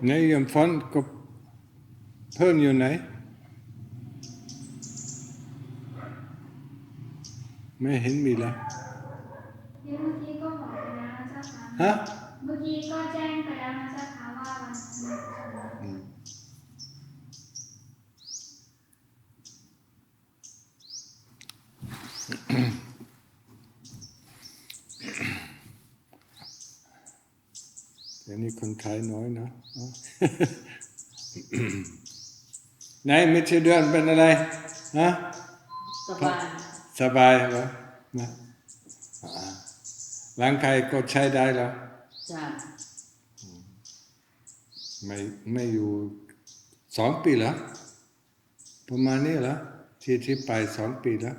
ไหนยมฟอนก็เพิ่มอยู่ไหนไม่เห็นมีแล้วเมื่อกี้ก็บอกไปแล้วนะเจ้าค่ะฮะเมื่อกี้ก็แจ้งไปแล้วนะเจ้าค่ะว่าวันนี้เดี๋ยวนี้คนไทยน้อยนะไหนไม่ใช่เดือนเป็นอะไรฮะสบายเหรอนะร่างกายก็ใช้ได้แล้วจ้ะไม่อยู่2 ปีแล้วประมาณนี้เหรอที่ไป2 ปีแล้ว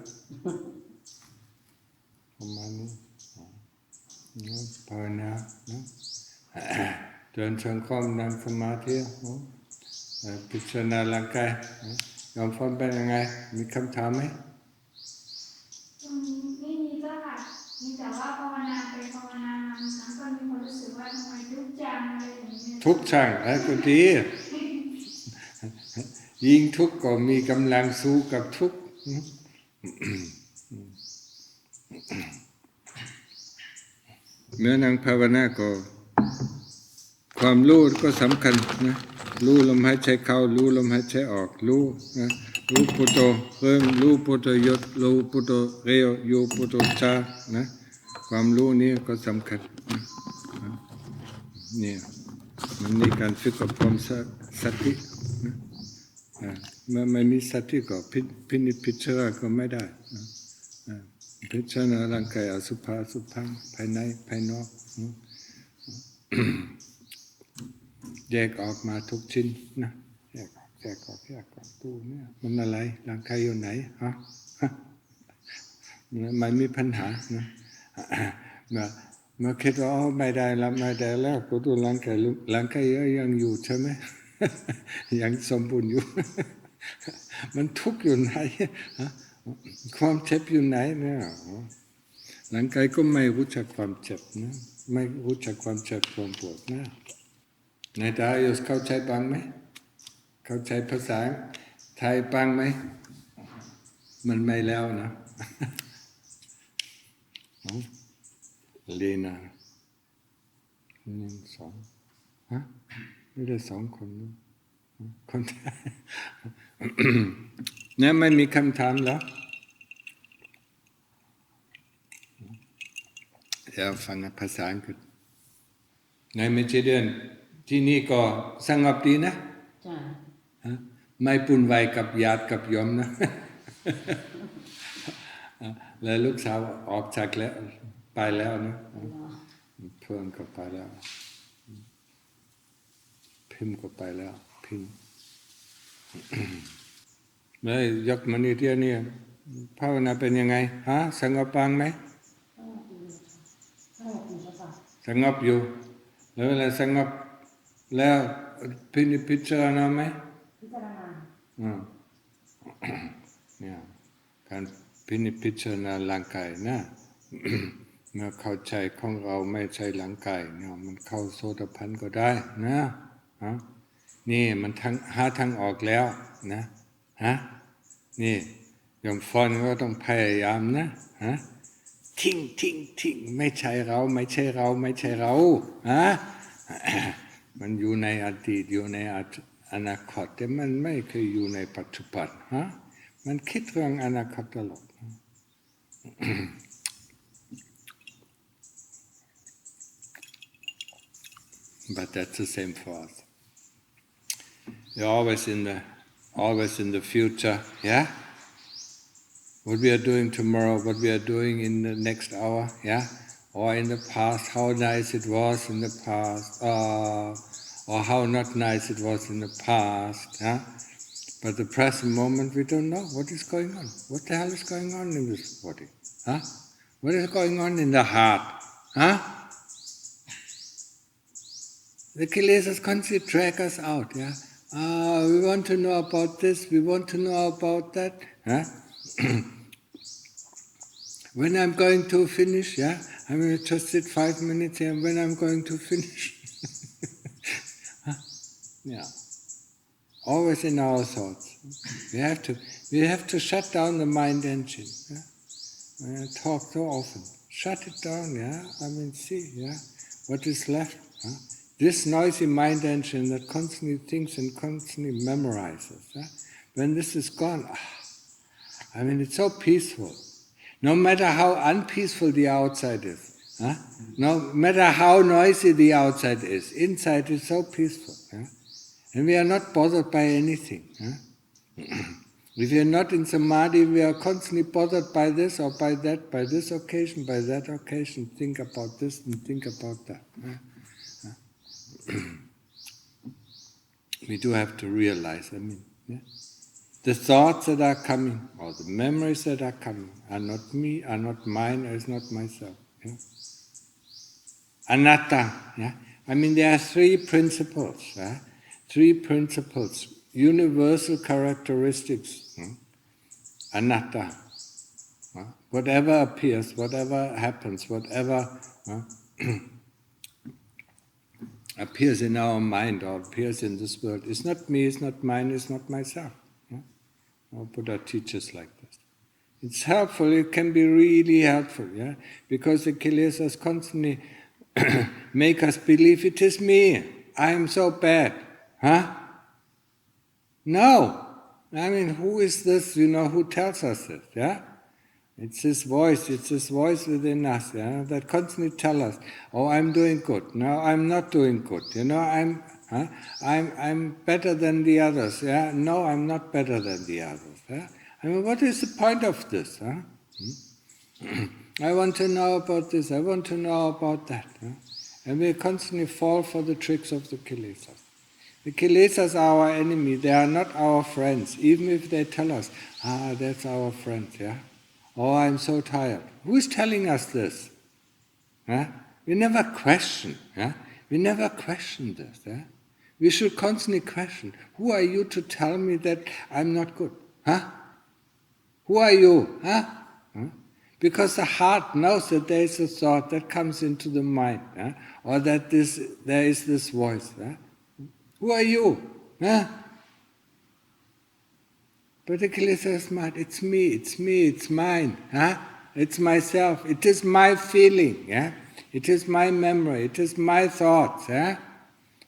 ประมาณนี้ภาวนานะเดินจงกรมนั่งสมาธิพิจารณาร่างกายยอมฟังเป็นยังไงมีคำถามไหมไม่มีเจ้าค่ะมีแต่ว่าภาวนาไปภาวนามาบางครั้งก็มีความรู้สึกว่าทำไมทุกข์จังอะไรอย่างเงี้ยทุกข์ช่างก็ดียิ่งทุกข์ก็มีกำลังสู้กับทุกข์เมื่อนั่งภาวนาก็ความรู้ก็สำคัญนะรู้ลมหายใจเข้ารู้ลมหายใจออกรู้นะรู้พุทโธเริ่มรู้พุทโธหยุดรู้พุทโธเร็วอยู่พุทโธช้านะความรู้นี้ก็สำคัญเนี่ยมันมีการฝึกกับความสตินะเมื่อไม่มีสติก็พินิจพิจารณาก็ไม่ได้พิจารณาร่างกายอสุภะอสุภังภายในภายนอกแยกออกมาทุกชิ้นนะแยกออกตู้เนี่ยมันอะไรร่างกายอยู่ไหนฮะมันมีปัญหานะเมื่อคิดว่าไม่ได้แล้วก็ตัวร่างกายยังอยู่ใช่ไหมยังสมบูรณ์อยู่มันทุกข์อยู่ไหนความเจ็บอยู่ไหนเนี่ยร่างกายก็ไม่รู้จักความเจ็บนะไม่รู้จักความเจ็บความปวดนะนายดายศเข้าใจบ้างไหมเข้าใจภาษาไทยบ้างไหมมันไม่แล้วนะเลนา1 2ฮะไม่ได้2 คนนะคนไทยเนี่ยไม่มีคำถามแล้วเดี๋ยวฟังภาษาอังกฤษในไม่ใช่เดือนที่นี่ก็สงบดีนะไม่ปุ่นวายกับญาติกับโยมนะแล้วลูกสาวออกจากแล้วไปแล้วนะเพื่อนก็ไปแล้วพิมก็ไปแล้วพิมเลยยกมานี่เดียวเนี่ยภาวนาเป็นยังไงฮะสงบบ้างไหมสงบอยู่แล้วเวลาสงบแล้วพิจารณาไหมพิจารณาเนี่ยการพิจารณาร่างกายนะเมื่อเข้าใจของเราไม่ใช่ร่างกายเนี่ยมันเข้าโสตปันก็ได้นะนี่มันหาทางออกแล้วนะนี่ยมฟอนก็ต้องพยายามนะทิ้งไม่ใช่เรามันอยู่ในอดีตอยู่ในอนาคตแต่มันไม่เคยอยู่ในปัจจุบันมันคิดเรื่องอนาคตตลอดBut that's the same for us. You're always in the future, yeah? What we are doing tomorrow, what we are doing in the next hour, yeah? Or in the past, how nice it was in the past, or how not nice it was in the past, yeah? But the present moment, we don't know what is going on. What the hell is going on in this body? What is going on in the heart? The kilesas constantly drag us out, yeah? We want to know about this, we want to know about that, When I'm going to finish, yeah? I'm going to just sit 5 minutes here, when I'm going to finish. Yeah. Always in our thoughts. We have to shut down the mind engine. Yeah? I talk so often. Shut it down, yeah? See, yeah? What is left? Huh? This noisy mind engine that constantly thinks and constantly memorizes. Yeah? When this is gone, it's so peaceful. No matter how unpeaceful the outside is. Huh? No matter how noisy the outside is, inside is so peaceful. Yeah? And we are not bothered by anything. Huh? If we are not in samadhi, we are constantly bothered by this or by that, by this occasion, by that occasion. Think about this and think about that. We do have to realize, yeah? The thoughts that are coming, or the memories that are coming, are not me, are not mine, is not myself. Yeah? Anatta. Yeah? There are three principles. Yeah? Three principles, universal characteristics. Anatta. Whatever appears, whatever happens, whatever appears in our mind or appears in this world, is not me, is not mine, is not myself. Our Buddha teaches like this. It's helpful, it can be really helpful, yeah? Because the kilesas constantly make us believe it is me, I am so bad. Huh? No! Who is this, who tells us this, yeah? It's this voice within us, yeah, that constantly tells us, oh, I'm doing good, no, I'm not doing good, I'm better than the others, yeah, no, I'm not better than the others, yeah. What is the point of this, huh? I want to know about this, I want to know about that, huh? And we constantly fall for the tricks of the kilesas. The kilesas are our enemy, they are not our friends, even if they tell us, that's our friend, yeah. Oh, I'm so tired. Who is telling us this? Huh? We never question. Yeah? We never question this. Yeah? We should constantly question. Who are you to tell me that I'm not good? Huh? Who are you? Huh? Huh? Because the heart knows that there is a thought that comes into the mind, yeah? Or that there is this voice. Yeah? Who are you? Huh? But the kilesa is smart. It's me, it's mine. Huh? It's myself. It is my feeling. Yeah? It is my memory. It is my thoughts. Yeah?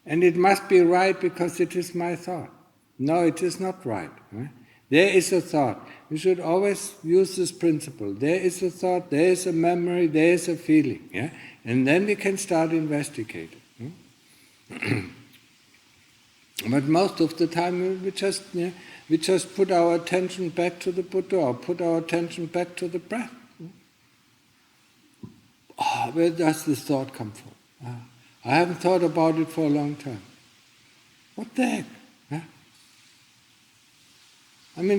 And it must be right because it is my thought. No, it is not right. Huh? There is a thought. We should always use this principle. There is a thought, there is a memory, there is a feeling. Yeah? And then we can start investigating. But most of the time we just put our attention back to the Buddha or put our attention back to the breath. Where does this thought come from? I haven't thought about it for a long time. What the heck? Huh?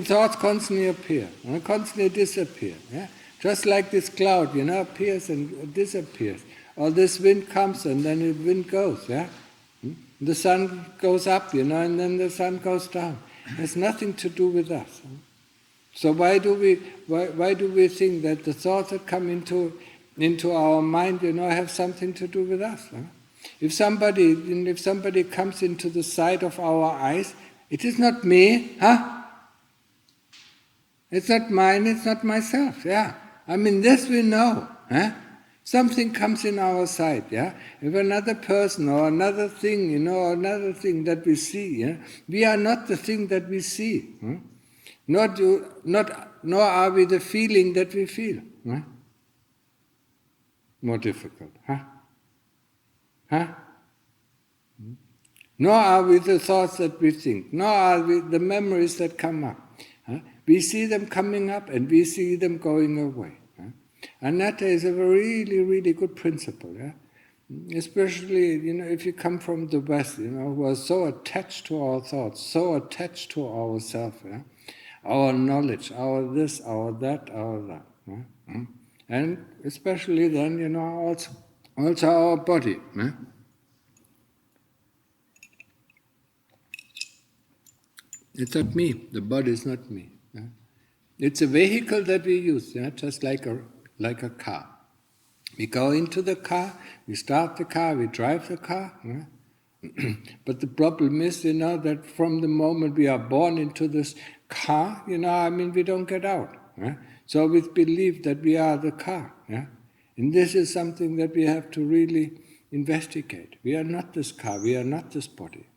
Thoughts constantly appear, constantly disappear. Yeah? Just like this cloud, appears and disappears. Or this wind comes and then the wind goes. Yeah? The sun goes up, and then the sun goes down. It has nothing to do with us. So why do we think that the thoughts that come into our mind, have something to do with us? Huh? If somebody comes into the sight of our eyes, it is not me, huh? It's not mine, it's not myself, yeah. This we know, huh? Something comes in our sight, yeah. If another person or another thing, or another thing that we see, yeah, we are not the thing that we see. Huh? Nor are we the feeling that we feel. Huh? More difficult, huh? Huh? Nor are we the thoughts that we think. Nor are we the memories that come up. Huh? We see them coming up and we see them going away. Anatta is a really, really good principle, yeah? Especially, if you come from the West, who are so attached to our thoughts, so attached to ourselves, yeah? Our knowledge, our this, our that, our that. Yeah? And especially then, also our body. Yeah? It's not me, the body is not me. Yeah? It's a vehicle that we use, yeah? Just like a car. We go into the car, we start the car, we drive the car, yeah? But the problem is, that from the moment we are born into this car, we don't get out. So we believe that we are the car. And this is something that we have to really investigate. We are not this car, we are not this body.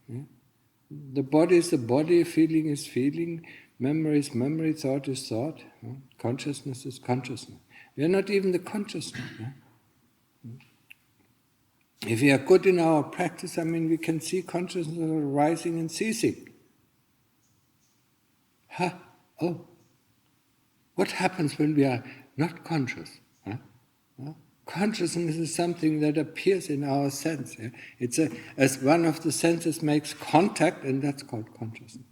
The body is the body, feeling is feeling, memory is memory, thought is thought, consciousness is consciousness. We are not even the consciousness. If we are good in our practice, we can see consciousness rising and ceasing. Oh, what happens when we are not conscious? Consciousness is something that appears in our sense. It's as one of the senses makes contact, and that's called consciousness.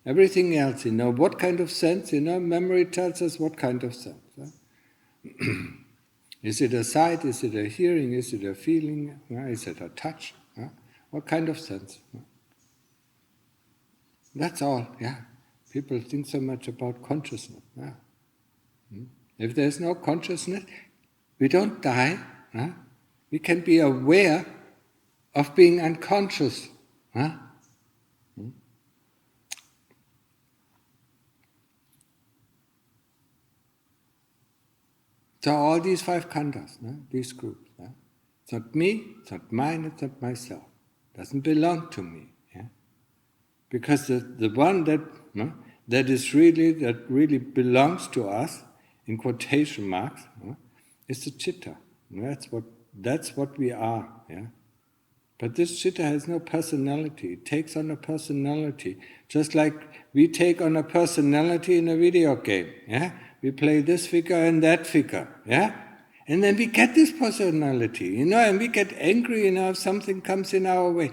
Everything else, what kind of sense, memory tells us what kind of sense. Is it a sight? Is it a hearing? Is it a feeling? Is it a touch? What kind of sense? That's all. People think so much about consciousness. If there's no consciousness, we don't die. We can be aware of being unconscious. So all these 5 khandhas, these groups, it's not me, it's not mine, it's not myself. It doesn't belong to me. Because the one that really belongs to us, in quotation marks, is the citta. That's what we are. But this citta has no personality. It takes on a personality, just like we take on a personality in a video game. We play this figure and that figure. And then we get this personality, and we get angry, if something comes in our way.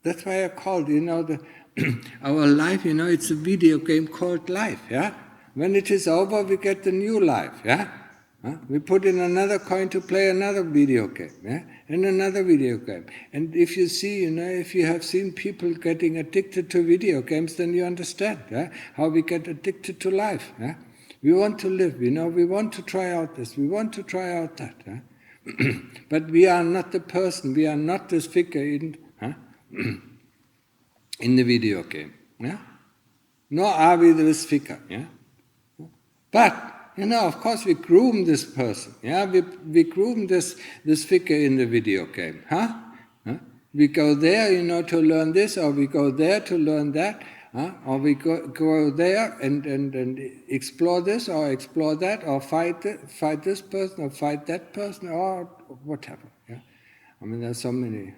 That's why I called, our life, it's a video game called life. When it is over, we get the new life. We put in another coin to play another video game, and another video game. And if you see, if you have seen people getting addicted to video games, then you understand how we get addicted to life. We want to live, we want to try out this, we want to try out that. But we are not the person, we are not this figure in the video game. Nor are we this figure. But of course we groom this person. We groom this figure in the video game. We go there, to learn this, or we go there to learn that, or we go there and explore this or explore that, or fight this person or fight that person, or whatever. There's so many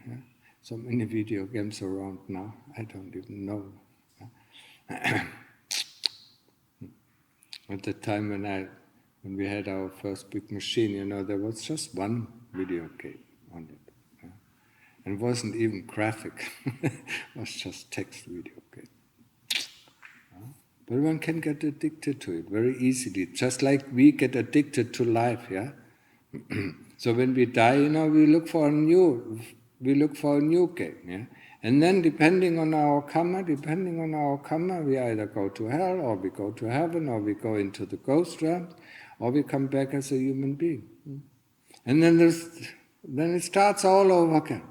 video games around now. I don't even know. At the time when we had our first big machine, there was just one video game on it. And it wasn't even graphic. It was just text video game. But one can get addicted to it very easily, just like we get addicted to life. So when we die, we look for a new game. And then depending on our karma, we either go to hell, or we go to heaven, or we go into the ghost realms, or we come back as a human being. And then it starts all over again.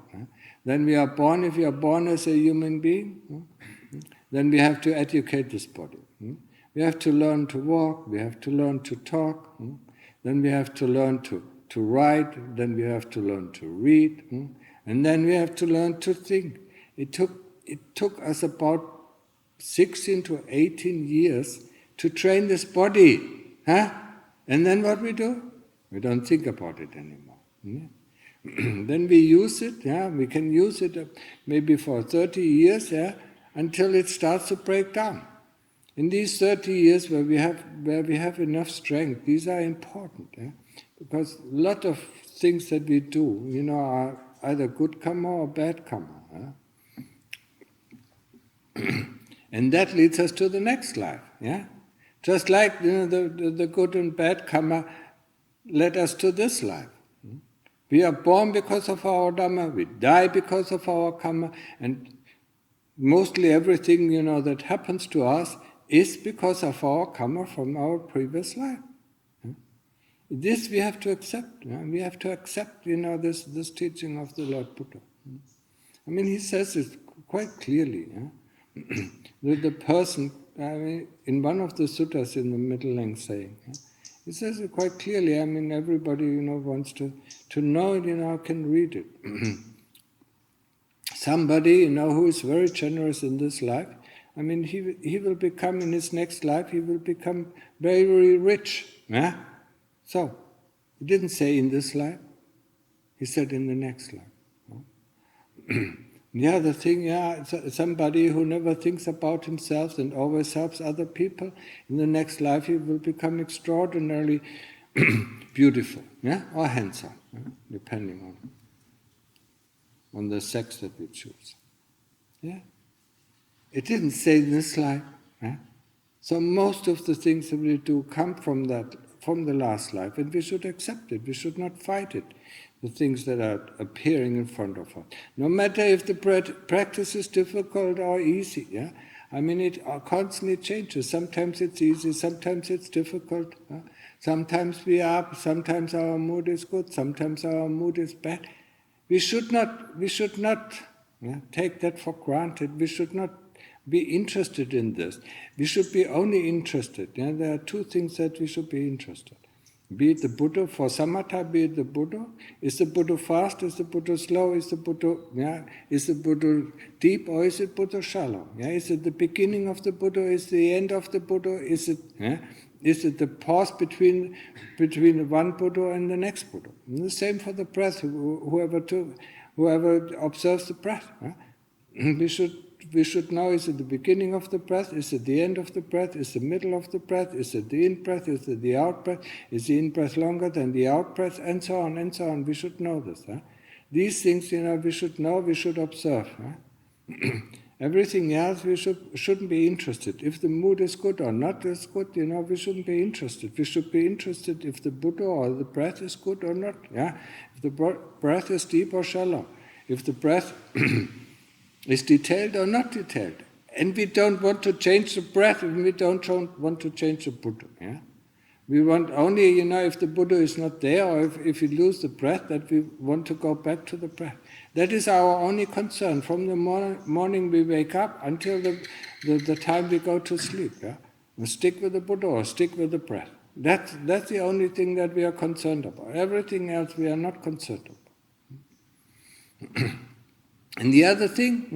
Then we are born. If we are born as a human being, then we have to educate this body. We have to learn to walk, we have to learn to talk, then we have to learn to write, then we have to learn to read, and then we have to learn to think. It took us about 16 to 18 years to train this body. And then what we do? We don't think about it anymore. Then we use it, we can use it maybe for 30 years, until it starts to break down. In these 30 years where we have enough strength, these are important, because a lot of things that we do, are either good karma or bad karma. And that leads us to the next life. Just like the good and bad karma led us to this life. We are born because of our Dhamma, we die because of our karma, and mostly everything that happens to us is because of our karma from our previous life. This we have to accept. We have to accept, this teaching of the Lord Buddha. I mean, he says it quite clearly. The person, in one of the suttas in the Middle Length saying, he says it quite clearly. I mean, everybody, wants to know it, can read it. Somebody, who is very generous in this life, I mean, he will become, in his next life, he will become very, very rich. So, he didn't say in this life, he said in the next life. The other thing, somebody who never thinks about himself and always helps other people, in the next life he will become extraordinarily beautiful, or handsome, depending on the sex that we choose. It didn't say in this life. So most of the things that we do come from the last life, and we should accept it. We should not fight it, the things that are appearing in front of us. No matter if the practice is difficult or easy. I mean, it constantly changes. Sometimes it's easy, sometimes it's difficult. Sometimes we are up, sometimes our mood is good, sometimes our mood is bad. We should not take that for granted. We should not be interested in this. We should be only interested. There are two things that we should be interested. Be it the Buddha for samatha, be it the Buddha. Is the Buddha fast? Is the Buddha slow? Is the Buddha deep, or is it Buddha shallow? Is it the beginning of the Buddha? Is the end of the Buddha? Is it the pause between one Buddha and the next Buddha? And the same for the breath. Whoever observes the breath, we should know, is it the beginning of the breath? Is it the end of the breath? Is it the middle of the breath? Is it the in-breath? Is it the out-breath? Is the in-breath longer than the out-breath? And so on, and so on. We should know this. These things, we should know, we should observe. Everything else, we shouldn't be interested. If the mood is good or not is good, we shouldn't be interested. We should be interested if the Buddha or the breath is good or not. If the breath is deep or shallow. If the breath is detailed or not detailed. And we don't want to change the breath, and we don't want to change the Buddha. We want only, if the Buddha is not there, or if we lose the breath, that we want to go back to the breath. That is our only concern from the morning we wake up until the time we go to sleep. We stick with the Buddha or stick with the breath. That's the only thing that we are concerned about. Everything else we are not concerned about. And the other thing,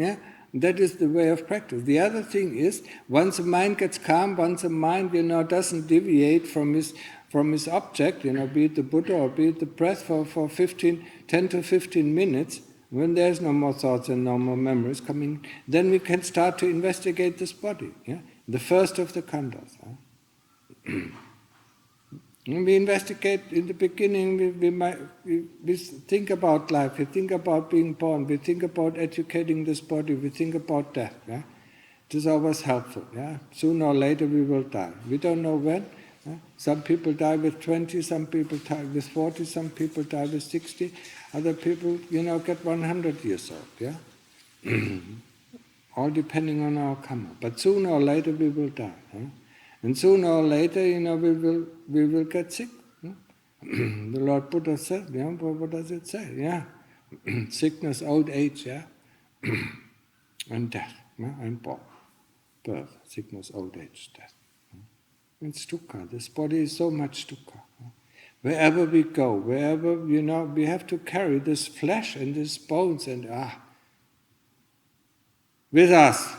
that is the way of practice. The other thing is, once the mind gets calm, once the mind, doesn't deviate from his object, be it the Buddha or be it the breath for 10 to 15 minutes, when there's no more thoughts and no more memories coming, then we can start to investigate this body. The first of the khandhas. We investigate in the beginning, we think about life, we think about being born, we think about educating this body, we think about death. It is always helpful. Sooner or later we will die. We don't know when. Some people die with 20, some people die with 40, some people die with 60, other people, get 100 years old. All depending on our karma. But sooner or later we will die. And sooner or later, we will get sick. The Lord Buddha said, what does it say? Sickness, old age, and death, and birth, sickness, old age, death. It's dukkha. This body is so much dukkha. Wherever we go, wherever, we have to carry this flesh and these bones and with us.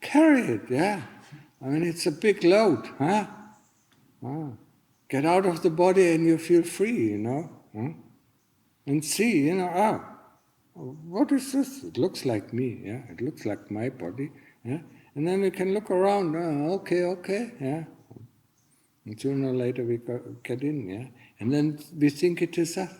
Carry it, I mean, it's a big load, Get out of the body and you feel free, And see, what is this? It looks like me, It looks like my body, And then we can look around, okay, And sooner or later we get in, And then we think it is us,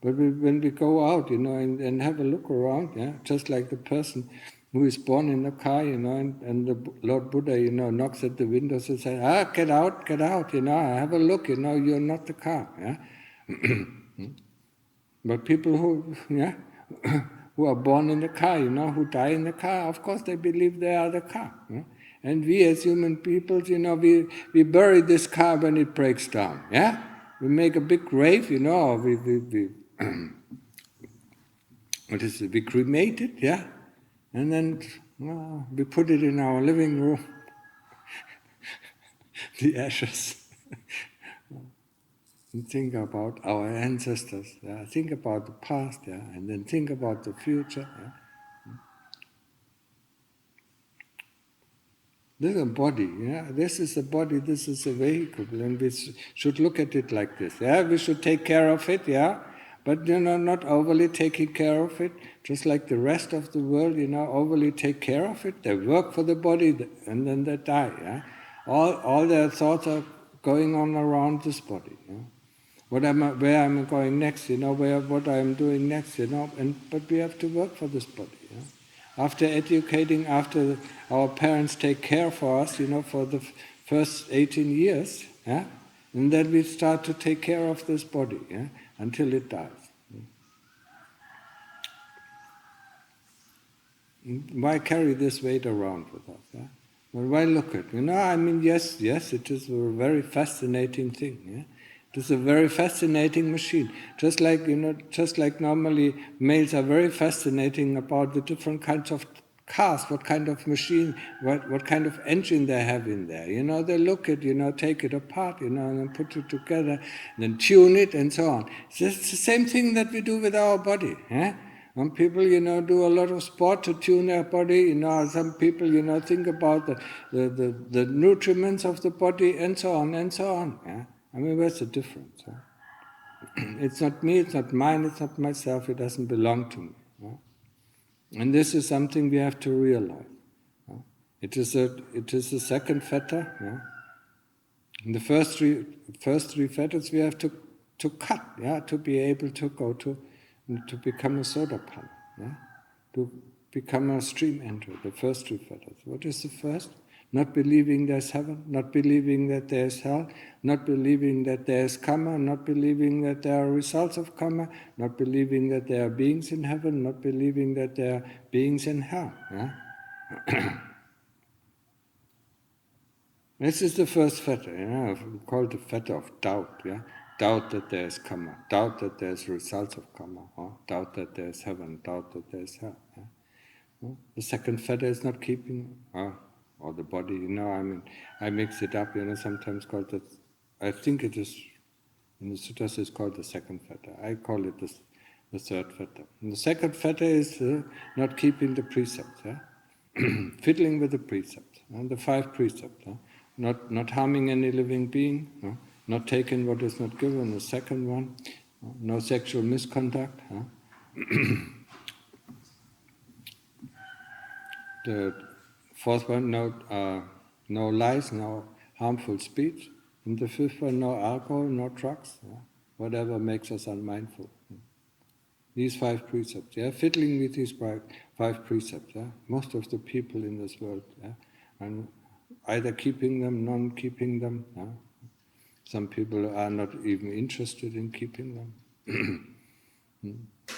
But when we go out, and have a look around, Just like the person who is born in a car, and the Lord Buddha, knocks at the windows and says, get out, have a look, you're not the car, But people who are born in the car, who die in the car, of course they believe they are the car, And we as human people, we bury this car when it breaks down, yeah? We make a big grave, or we what is it, we cremate it, yeah? And then we put it in our living room, the ashes. And think about our ancestors, yeah? Think about the past, yeah? And then think about the future. Yeah? This is a body, yeah? This is a body, this is a vehicle, and we should look at it like this. Yeah, we should take care of it, yeah, but not overly taking care of it, just like the rest of the world, overly take care of it. They work for the body, and then they die. Yeah, all their thoughts are going on around this body. Yeah? Where I'm going next, what I'm doing next, but we have to work for this body. Yeah? After educating, after our parents take care for us, for the first 18 years, yeah? And then we start to take care of this body, yeah? Until it dies. Why carry this weight around with us? Yeah? Well, why look at it? Yes, it is a very fascinating thing. Yeah? It is a very fascinating machine. Just like normally males are very fascinating about the different kinds of cars, what kind of machine, what kind of engine they have in there. They look at, take it apart, and then put it together, and then tune it, and so on. It's the same thing that we do with our body. Yeah? Some people, do a lot of sport to tune their body. Some people, think about the nutriments of the body, and so on, and so on. Yeah? Where's the difference? Huh? It's not me, it's not mine, it's not myself, it doesn't belong to me. Huh? And this is something we have to realize. Huh? It is a second fetter. Yeah? In the first three fetters we have to cut, yeah, to be able to go to become a sodapan, yeah? To become a stream enterer, the first three fetters. What is the first? Not believing there's heaven, not believing that there's hell, not believing that there's karma, not believing that there are results of karma, not believing that there are beings in heaven, not believing that there are beings in hell. Yeah? This is the first fetter, called the fetter of doubt. Yeah? Doubt that there's karma, doubt that there's results of karma, doubt that there's heaven, doubt that there's hell. Yeah? The second fetter is not keeping, or the body, I mix it up, sometimes called that, I think it is, in the sutras it's called the second fetter. I call it the third fetter. And the second fetter is not keeping the precepts, yeah? Fiddling with the precepts, and the 5 precepts. Not harming any living being, not taking what is not given, the second one, no sexual misconduct. The fourth one, no lies, no harmful speech. And the fifth one, no alcohol, no drugs, whatever makes us unmindful. These 5 precepts, fiddling with these 5 precepts. Most of the people in this world, and either keeping them, non-keeping them. Some people are not even interested in keeping them.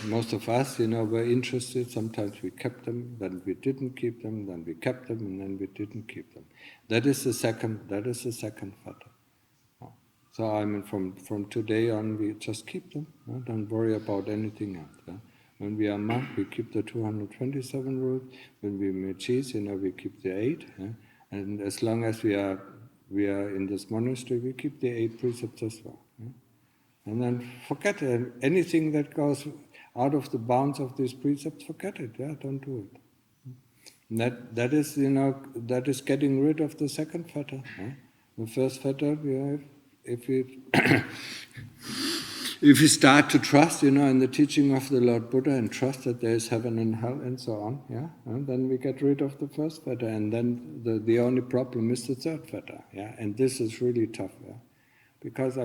Most of us, were interested. Sometimes we kept them, then we didn't keep them, then we kept them, and then we didn't keep them. That is the second fetter. So from today on, we just keep them. Don't worry about anything else. When we are monk, we keep the 227 rules. When we metis, we keep the 8. And as long as we are in this monastery, we keep the 8 precepts as well. And then forget it. Anything that goes out of the bounds of these precepts, forget it. Don't do it. And that is getting rid of the second fetter. The first fetter, if we start to trust, in the teaching of the Lord Buddha, and trust that there is heaven and hell and so on, and then we get rid of the first fetter, and then the only problem is the third fetter, and this is really tough, because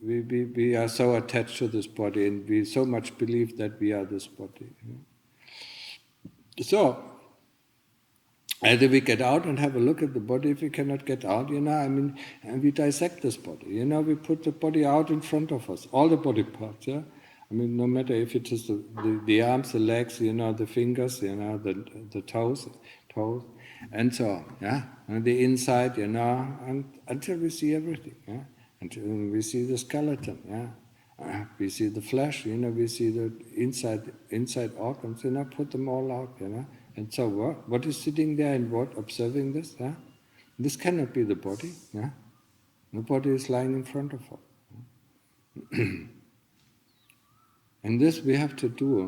we are so attached to this body, and we so much believe that we are this body. So, either we get out and have a look at the body. If we cannot get out, and we dissect this body. We put the body out in front of us, all the body parts. No matter if it is the arms, the legs, the fingers, the toes, and so on, yeah? And the inside, and until we see everything, yeah? Until we see the skeleton, yeah? We see the flesh, we see the inside organs, put them all out, And so what is sitting there and what observing this, yeah? This cannot be the body, yeah? The body is lying in front of us. And this we have to do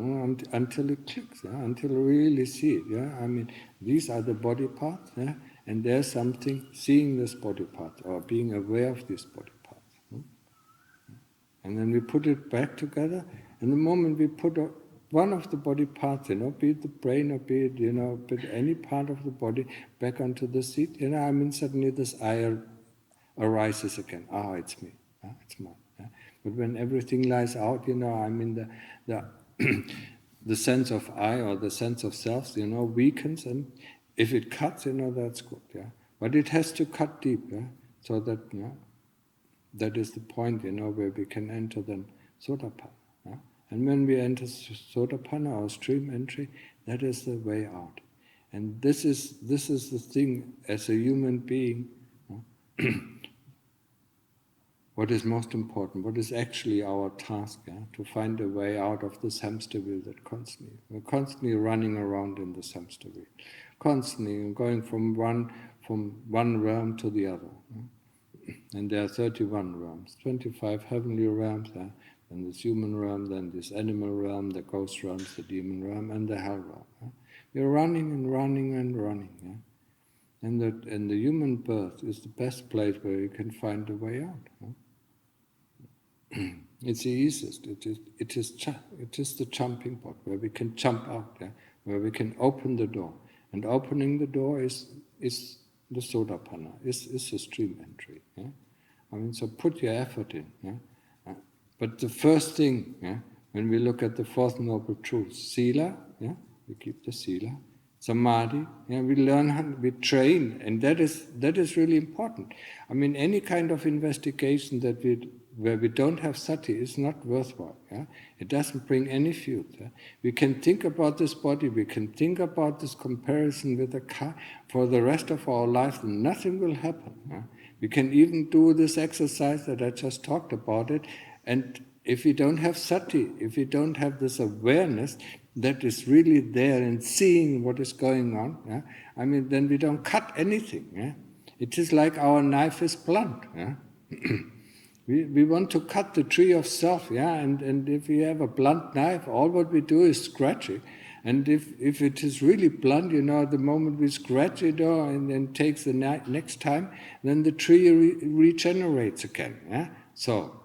until it clicks, until we really see it. Yeah? I mean, these are the body parts, and there's something seeing this body part or being aware of these body parts. And then we put it back together, and the moment we put one of the body parts, be it the brain or be it, put any part of the body back onto the seat, I mean, suddenly this I arises again. It's me, it's mine. But when everything lies out, I mean, the the sense of I or the sense of self, weakens, and if it cuts, that's good, yeah. But it has to cut deep, yeah, so that, that is the point, where we can enter then Sotapanna. Yeah? And when we enter Sotapanna or stream entry, that is the way out. And this is the thing as a human being. What is most important, what is actually our task, to find a way out of this hamster wheel that we're constantly running around in this hamster wheel, constantly going from one realm to the other. And there are 31 realms, 25 heavenly realms, then this human realm, then this animal realm, the ghost realms, the demon realm, and the hell realm. We're running and running and running. And the human birth is the best place where you can find a way out. It's the easiest. It is the jumping board where we can jump out, where we can open the door. And opening the door is the Sotapanna, is the stream entry. Yeah? I mean, so put your effort in. Yeah? But the first thing, when we look at the fourth noble truth, Sila, we keep the Sila, Samadhi, we learn, we train, and that is really important. I mean, any kind of investigation where we don't have sati is not worthwhile. Yeah? It doesn't bring any fuel. Yeah? We can think about this body, we can think about this comparison with the car for the rest of our lives, and nothing will happen. Yeah? We can even do this exercise that I just talked about it, and if we don't have sati, if we don't have this awareness that is really there and seeing what is going on, I mean, then we don't cut anything. Yeah? It is like our knife is blunt. Yeah? We want to cut the tree of self, and if we have a blunt knife, all what we do is scratch it. And if it is really blunt, the moment we scratch it and then takes the next time, then the tree regenerates again. Yeah? So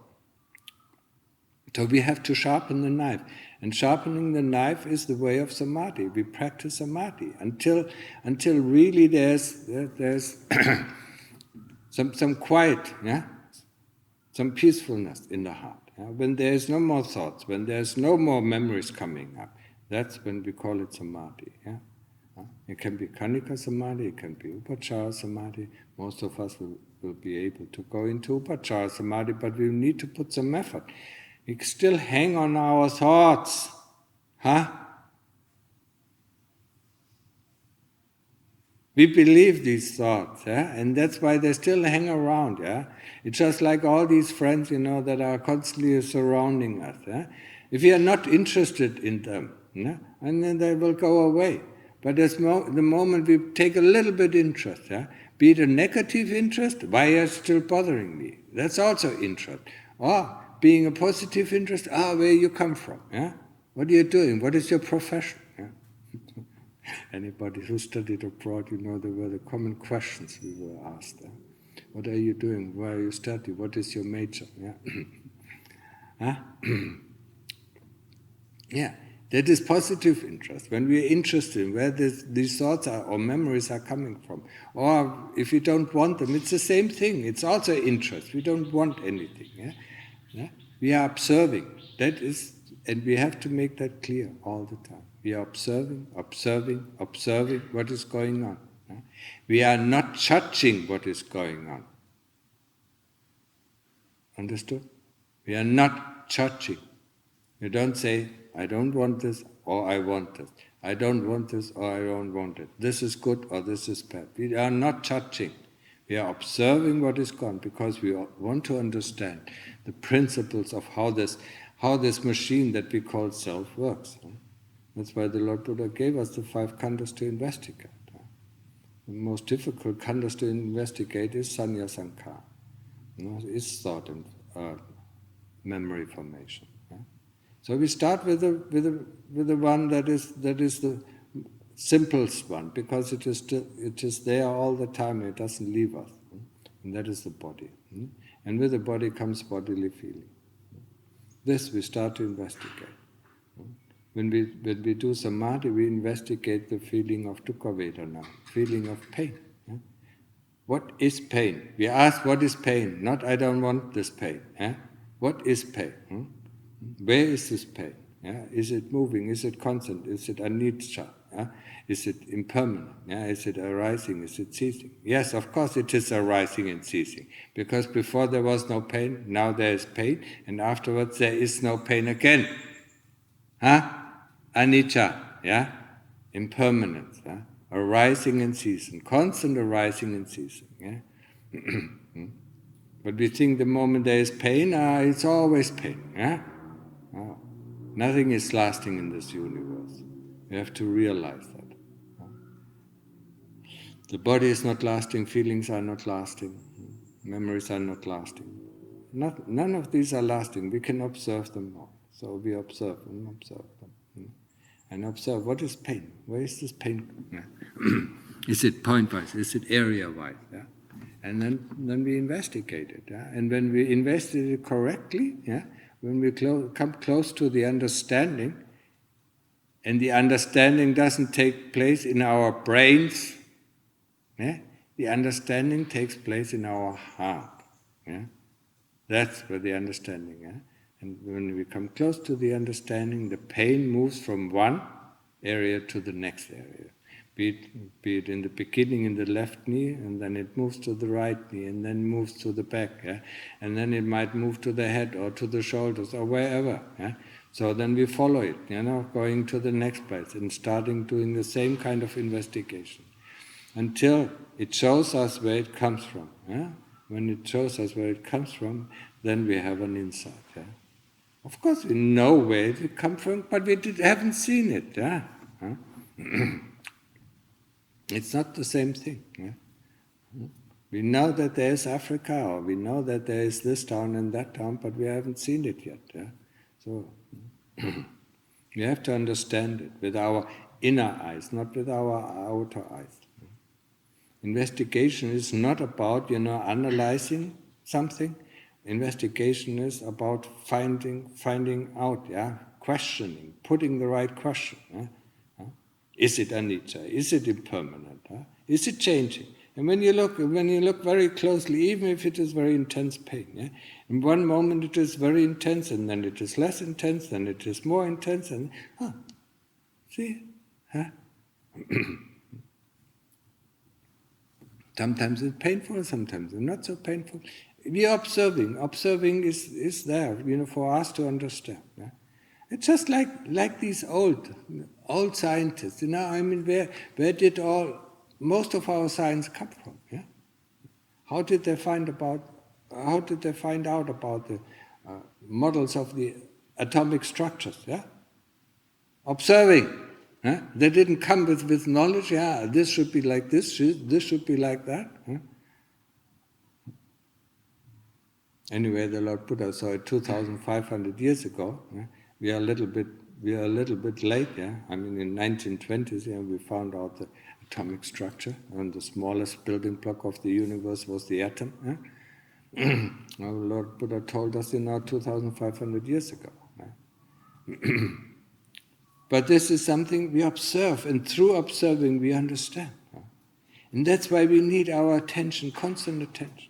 we have to sharpen the knife. And sharpening the knife is the way of samadhi. We practice samadhi until really there's some quiet, some peacefulness in the heart. When there's no more thoughts, when there's no more memories coming up, that's when we call it samadhi. It can be kanika samadhi, it can be upachara samadhi. Most of us will be able to go into upachara samadhi, but we need to put some effort. We still hang on our thoughts. We believe these thoughts, and that's why they still hang around. It's just like all these friends, that are constantly surrounding us. If we are not interested in them, and then they will go away. But the moment we take a little bit interest, be it a negative interest, why are you still bothering me? That's also interest. Or being a positive interest, where you come from, what are you doing? What is your profession? Anybody who studied abroad, there were the common questions we were asked. What are you doing? Where are you studying? What is your major? That is positive interest. When we are interested in where these thoughts are or memories are coming from, or if we don't want them, it's the same thing. It's also interest. We don't want anything. We are observing. That is, and we have to make that clear all the time. We are observing what is going on. We are not judging what is going on. Understood? We are not judging. You don't say, I don't want this, or I want this. I don't want this or I don't want it. This is good or this is bad. We are not judging. We are observing what is gone because we want to understand the principles of how this machine that we call self works. That's why the Lord Buddha gave us the 5 khandhas to investigate. The most difficult khandhas to investigate is sanya sankhara. Is thought and memory formation. So we start with the one that is the simplest one, because it is there all the time. It doesn't leave us, and that is the body. And with the body comes bodily feeling. This we start to investigate. When we do samadhi, we investigate the feeling of dukkha vedana, feeling of pain. What is pain? We ask, what is pain? Not, I don't want this pain. What is pain? Where is this pain? Is it moving? Is it constant? Is it anicca? Is it impermanent? Is it arising? Is it ceasing? Yes, of course it is arising and ceasing. Because before there was no pain, now there is pain, and afterwards there is no pain again. Anicca, impermanence. Arising and ceasing, constant arising and ceasing. But we think the moment there is pain, it's always pain. Oh. Nothing is lasting in this universe. We have to realize that. The body is not lasting, feelings are not lasting, memories are not lasting. None of these are lasting. We can observe them all. So we observe and observe them. And observe, what is pain? Where is this pain? Is it point-wise? Is it area-wise? And then we investigate it. And when we investigate it correctly, when we come close to the understanding, and the understanding doesn't take place in our brains, the understanding takes place in our heart. That's where the understanding. And when we come close to the understanding, the pain moves from one area to the next area. Be it in the beginning in the left knee, and then it moves to the right knee, and then moves to the back, and then it might move to the head or to the shoulders or wherever. So then we follow it, going to the next place and starting doing the same kind of investigation until it shows us where it comes from. When it shows us where it comes from, then we have an insight. Of course, we know where it comes from, but we haven't seen it. It's not the same thing. We know that there is Africa, or we know that there is this town and that town, but we haven't seen it yet. So we have to understand it with our inner eyes, not with our outer eyes. Investigation is not about, analyzing something. Investigation is about finding out, questioning, putting the right question. Is it anicca? Is it impermanent? Is it changing? And when you look very closely, even if it is very intense pain, in one moment it is very intense, and then it is less intense, then it is more intense, and see, sometimes it's painful, sometimes it's not so painful. We are observing. Observing is there, for us to understand. It's just like these old scientists. Where did most of our science come from? How did they find out about the models of the atomic structures? Observing. They didn't come with knowledge. This should be like this. This should be like that. Anyway, the Lord Buddha saw it 2,500 years ago. We are a little bit late. In 1920s, we found out the atomic structure, and the smallest building block of the universe was the atom. Now, the Lord Buddha told us 2,500 years ago. But this is something we observe, and through observing we understand. And that's why we need our attention, constant attention.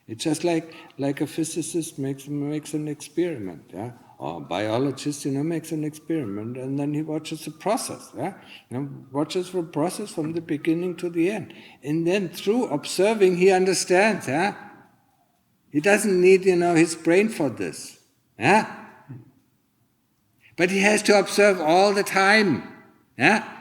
It's just like a physicist makes an experiment, or a biologist, makes an experiment, and then he watches the process, watches the process from the beginning to the end, and then through observing he understands, He doesn't need, his brain for this, But he has to observe all the time. Yeah?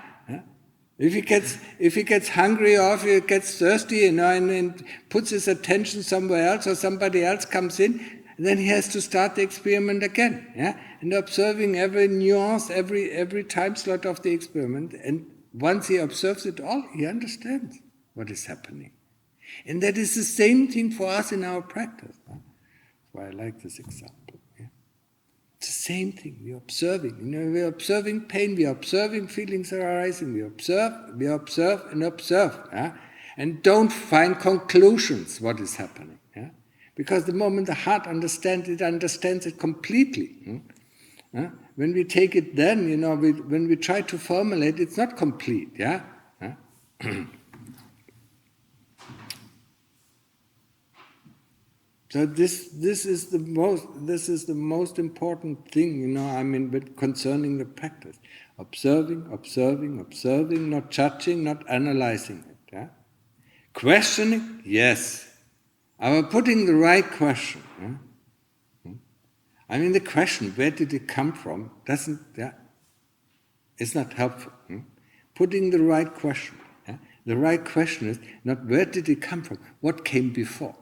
If he gets hungry or if he gets thirsty, and puts his attention somewhere else, or somebody else comes in, then he has to start the experiment again. Yeah? And observing every nuance, every time slot of the experiment. And once he observes it all, he understands what is happening. And that is the same thing for us in our practice. That's why I like this example. Yeah? It's the same thing. We're observing. We're observing pain. We're observing feelings that are arising. We observe, and observe. Yeah? And don't find conclusions what is happening. Yeah? Because the moment the heart understands it completely. Yeah? When we take it then, when we try to formulate, it's not complete. Yeah? So this is the most important thing, concerning the practice. Observing, not judging, not analyzing it. Yeah? Questioning, yes. Our putting the right question. Yeah? The question, where did it come from, it's not helpful. Putting the right question. Yeah? The right question is not where did it come from, what came before.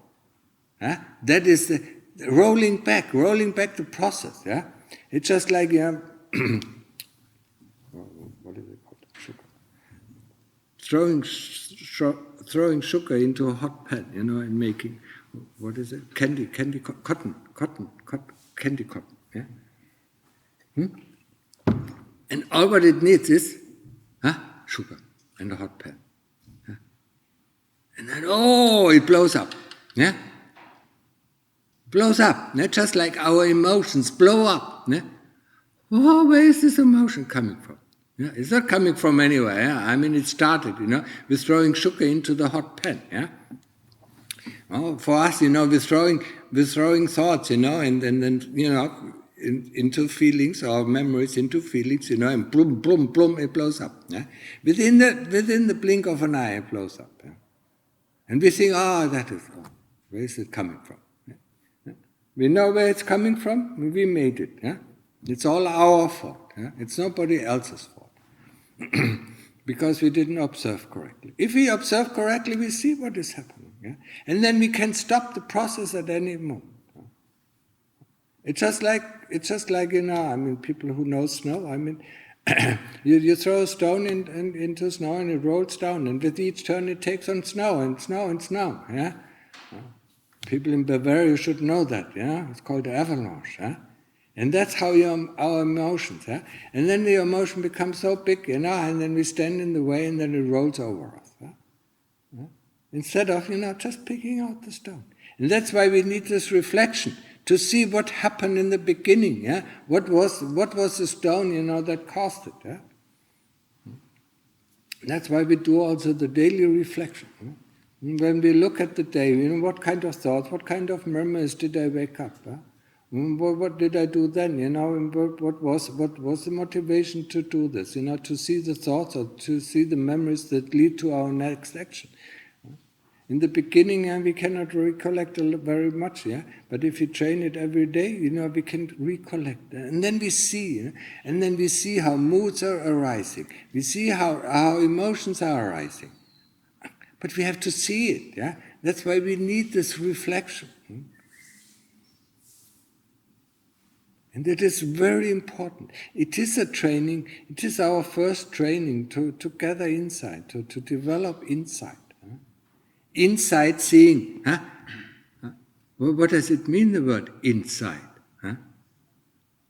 That is the rolling back the process. Yeah, it's just like what is it called? Sugar. Throwing sugar into a hot pan, and making what is it? Candy, cotton, candy cotton. Yeah. And all what it needs is sugar and a hot pan. Yeah? And then it blows up. Yeah. Blows up, just like our emotions blow up. Where is this emotion coming from? It's not coming from anywhere. Yeah? It started, with throwing sugar into the hot pan. Yeah? For us, we're throwing thoughts, and into feelings or memories into feelings, and boom, boom, boom, it blows up. Yeah? Within the blink of an eye, it blows up. Yeah? And we think, where is it coming from? We know where it's coming from, we made it. Yeah? It's all our fault. Yeah? It's nobody else's fault. Because we didn't observe correctly. If we observe correctly, we see what is happening. Yeah? And then we can stop the process at any moment. Yeah? It's just like people who know snow, you throw a stone into snow and it rolls down, and with each turn it takes on snow and snow and snow. Yeah? People in Bavaria should know that, yeah? It's called avalanche, yeah? And that's how our emotions, yeah? And then the emotion becomes so big, and then we stand in the way, and then it rolls over us, yeah? Yeah? Instead of, just picking out the stone. And that's why we need this reflection, to see what happened in the beginning, yeah? What was the stone, that caused it, yeah? That's why we do also the daily reflection, yeah? When we look at the day, what kind of thoughts, what kind of memories did I wake up? Huh? What did I do then? What was the motivation to do this? To see the thoughts or to see the memories that lead to our next action. In the beginning, we cannot recollect very much, yeah. But if we train it every day, we can recollect, and then we see, and then we see how moods are arising. We see how emotions are arising. But we have to see it, yeah? That's why we need this reflection. And it is very important. It is a training, it is our first training to gather insight, to develop insight. Insight seeing. Huh? Well, what does it mean, the word insight? Huh?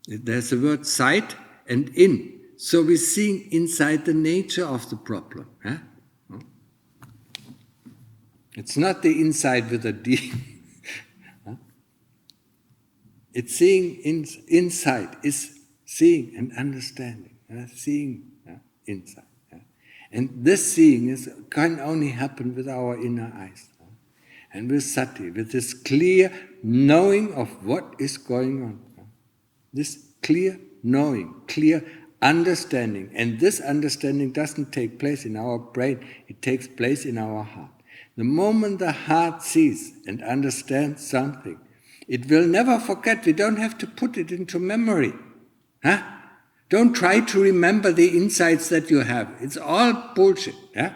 There's the word sight and in. So we're seeing inside the nature of the problem. Huh? It's not the inside with a D. It's seeing inside, is seeing and understanding. Seeing inside. And this seeing can only happen with our inner eyes. And with sati, with this clear knowing of what is going on. This clear knowing, clear understanding. And this understanding doesn't take place in our brain, it takes place in our heart. The moment the heart sees and understands something, it will never forget. We don't have to put it into memory. Don't try to remember the insights that you have. It's all bullshit. Yeah?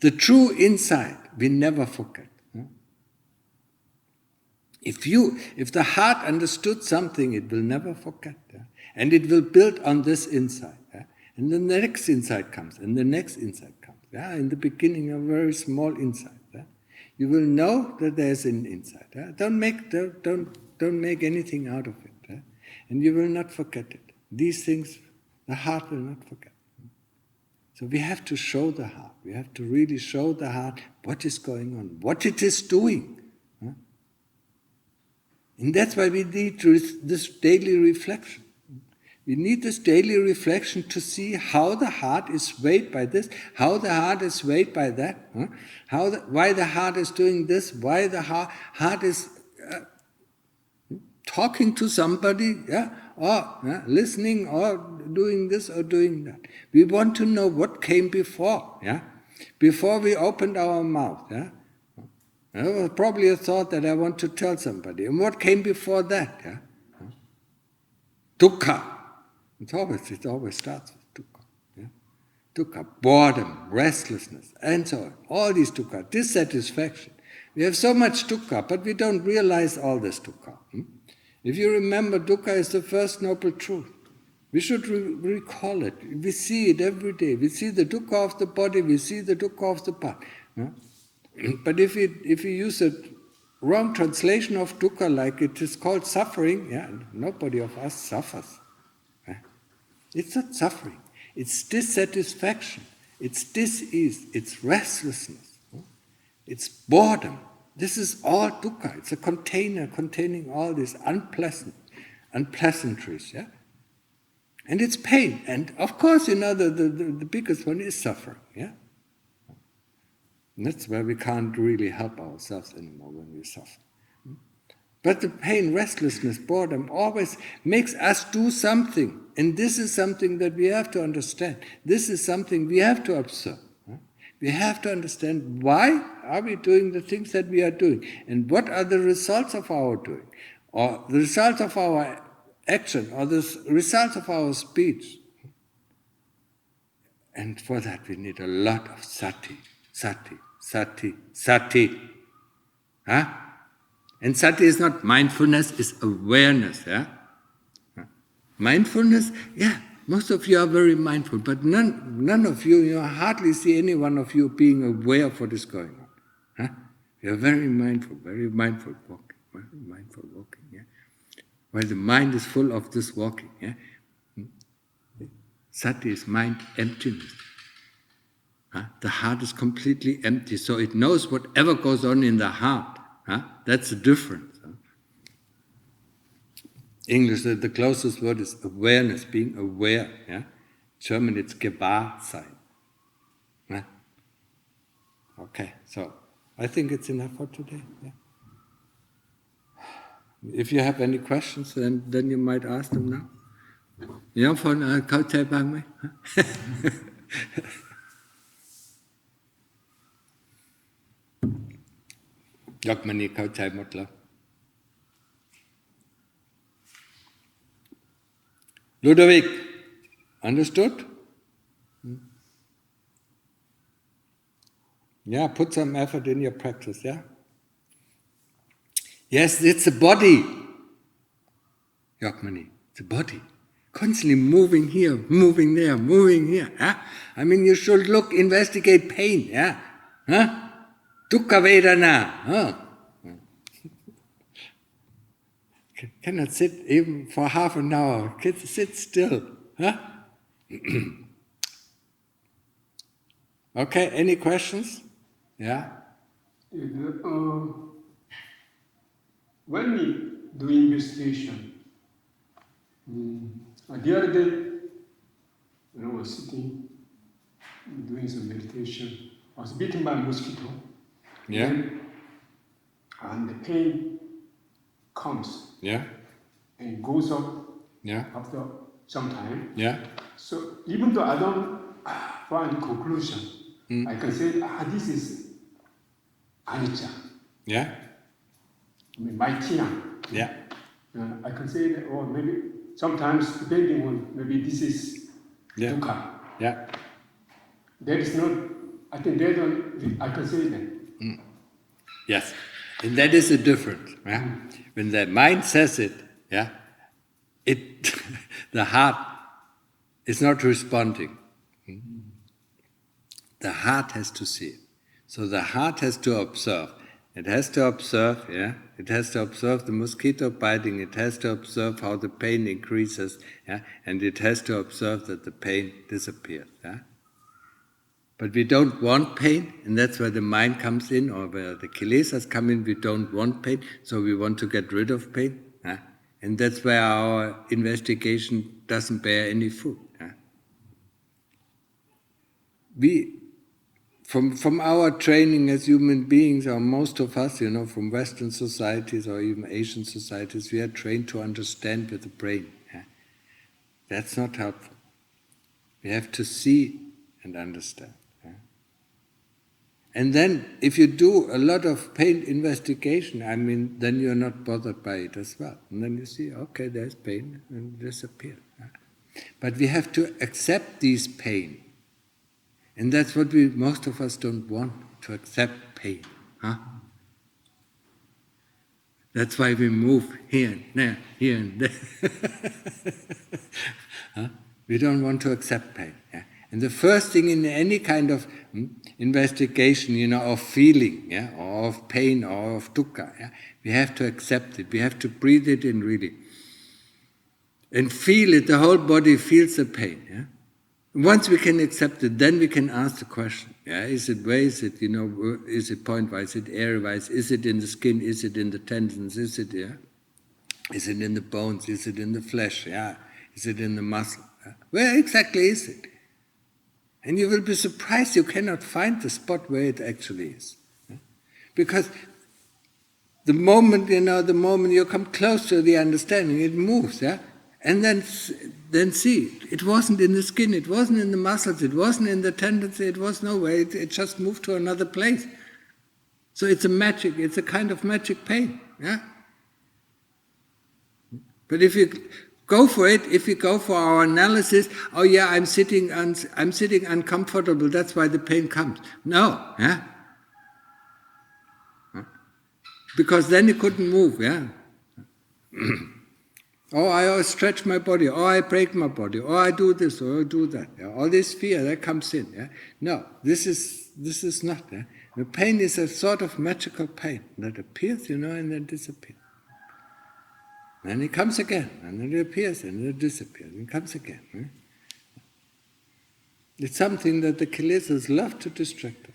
The true insight we never forget. Yeah? If the heart understood something, it will never forget. Yeah? And it will build on this insight. Yeah? And then the next insight comes, and the next insight comes. Yeah? In the beginning, a very small insight. Yeah? You will know that there's an insight. Yeah? Don't make anything out of it. Yeah? And you will not forget it. These things, the heart will not forget. So we have to show the heart. We have to really show the heart what is going on, what it is doing. Huh? And that's why we need this daily reflection. We need this daily reflection to see how the heart is swayed by this, how the heart is swayed by that, huh? Why the heart is doing this, why the heart is talking to somebody, yeah, or listening, or doing this or doing that. We want to know what came before, yeah, before we opened our mouth, yeah. There was probably a thought that I want to tell somebody, and what came before that, yeah. Dukkha. It always starts with dukkha, yeah. Dukkha, boredom, restlessness, and so on. All these dukkha, dissatisfaction. We have so much dukkha, but we don't realize all this dukkha. If you remember, dukkha is the first noble truth. We should recall it. We see it every day. We see the dukkha of the body, we see the dukkha of the path. Yeah? But if we use a wrong translation of dukkha, like it is called suffering, yeah, nobody of us suffers. Yeah? It's not suffering. It's dissatisfaction. It's dis-ease. It's restlessness. Yeah? It's boredom. This is all dukkha. It's a container containing all these unpleasantries, yeah? And it's pain. And of course, the biggest one is suffering, yeah? And that's where we can't really help ourselves anymore when we suffer. But the pain, restlessness, boredom always makes us do something. And this is something that we have to understand. This is something we have to observe. We have to understand why are we doing the things that we are doing, and what are the results of our doing, or the results of our action, or the results of our speech. And for that we need a lot of sati, sati, sati, sati. Huh? And sati is not mindfulness, it's awareness. Yeah? Mindfulness, yeah. Most of you are very mindful, but none of you hardly see any one of you being aware of what is going on. Huh? You are very mindful walking, yeah. While the mind is full of this walking, yeah. Sati is mind emptiness. Huh? The heart is completely empty, so it knows whatever goes on in the heart. Huh? That's the difference. English, the closest word is awareness, being aware. Yeah? German, it's Gewahrsein. Yeah? Okay, so I think it's enough for today. Yeah? If you have any questions, then you might ask them now. ยอมพลเข้าใจบ้างไหม ยกมันนี่เข้าใจหมดแล้ว Ludovic, understood? Yeah, put some effort in your practice, yeah? Yes, it's a body. Yokmani, it's a body. Constantly moving here, moving there, moving here. Huh? I mean, you should investigate pain, yeah? Huh? Dukkha Vedana. Huh? Cannot sit even for half an hour. Sit still. Huh? Okay, any questions? Yeah? When we do investigation, the other day, when I was sitting, doing some meditation, I was bitten by a mosquito. Yeah. And the pain comes. Yeah. And goes up. Yeah. After some time. Yeah. So even though I don't find conclusion, I can say, this is anicca. Yeah. My tian. Yeah. I can say that, or maybe sometimes depending on maybe this is dukkha. Yeah. That is not, I think they don't, I can say that. Yes. And that is the difference. Yeah? When the mind says it, yeah, the heart is not responding. The heart has to see it. So the heart has to observe. It has to observe, yeah. It has to observe the mosquito biting. It has to observe how the pain increases, yeah. And it has to observe that the pain disappears, yeah. But we don't want pain, and that's where the mind comes in, or where the kilesas come in. We don't want pain, so we want to get rid of pain, yeah. And that's where our investigation doesn't bear any fruit, yeah. From our training as human beings, or most of us, from Western societies or even Asian societies, we are trained to understand with the brain. Yeah? That's not helpful. We have to see and understand. Yeah? And then, if you do a lot of pain investigation, then you're not bothered by it as well. And then you see, okay, there's pain, and it disappears. Yeah? But we have to accept these pain. And that's what most of us don't want, to accept pain. Huh? That's why we move here and there, here and there. Huh? We don't want to accept pain. Yeah? And the first thing in any kind of investigation, of feeling, yeah, or of pain, or of dukkha, yeah, we have to accept it. We have to breathe it in really. And feel it, the whole body feels the pain. Yeah? Once we can accept it, then we can ask the question, yeah, is it where is it, is it point-wise, is it area-wise, is it in the skin, is it in the tendons, is it in the bones, is it in the flesh, yeah, is it in the muscle, yeah? Where exactly is it? And you will be surprised you cannot find the spot where it actually is. Yeah? Because the moment you come close to the understanding, it moves, yeah? And then see, it wasn't in the skin, it wasn't in the muscles, it wasn't in the tendons, it was nowhere, it just moved to another place. So it's a kind of magic pain, yeah? But if you go for it, if you go for our analysis, oh yeah, I'm sitting uncomfortable, that's why the pain comes. No, yeah? Because then you couldn't move, yeah? Or I stretch my body, or I break my body, or I do this, or I do that. Yeah? All this fear that comes in. Yeah? No, this is not. Yeah? The pain is a sort of magical pain that appears, and then disappears. And it comes again, and then it appears, and it disappears, and it comes again. Yeah? It's something that the kilesas love to distract us.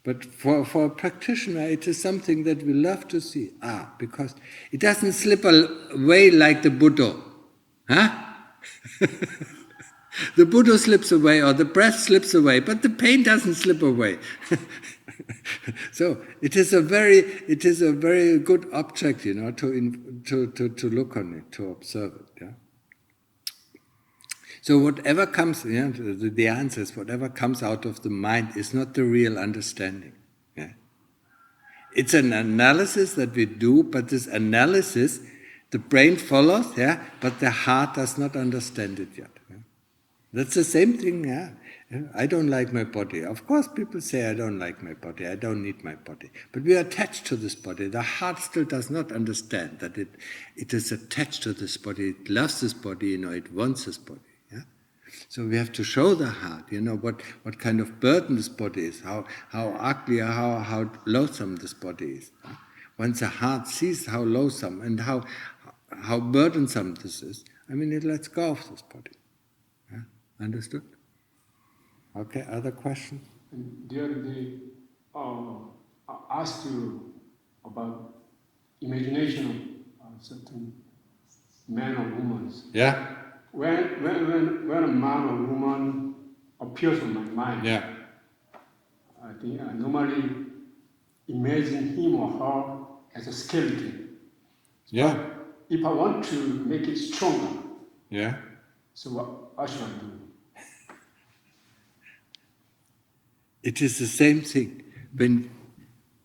But for a practitioner, it is something that we love to see. Because it doesn't slip away like the Buddha. Huh? The Buddha slips away, or the breath slips away, but the pain doesn't slip away. So it is a very good object, to look on it, to observe it. Yeah? So whatever comes, the answer is whatever comes out of the mind is not the real understanding. Yeah? It's an analysis that we do, but this analysis, the brain follows, yeah, but the heart does not understand it yet. Yeah? That's the same thing. Yeah? I don't like my body. Of course, people say I don't like my body. I don't need my body. But we are attached to this body. The heart still does not understand that it is attached to this body. It loves this body. It wants this body. So we have to show the heart, what kind of burden this body is, how ugly, how loathsome this body is. Once the heart sees how loathsome and how burdensome this is, it lets go of this body. Yeah? Understood? Okay, other questions? And the other day, I asked you about imagination of certain men or women. Yeah. When a man or woman appears on my mind, yeah, I think I normally imagine him or her as a skeleton. Yeah. But if I want to make it stronger, Yeah. so what should I do? It is the same thing. When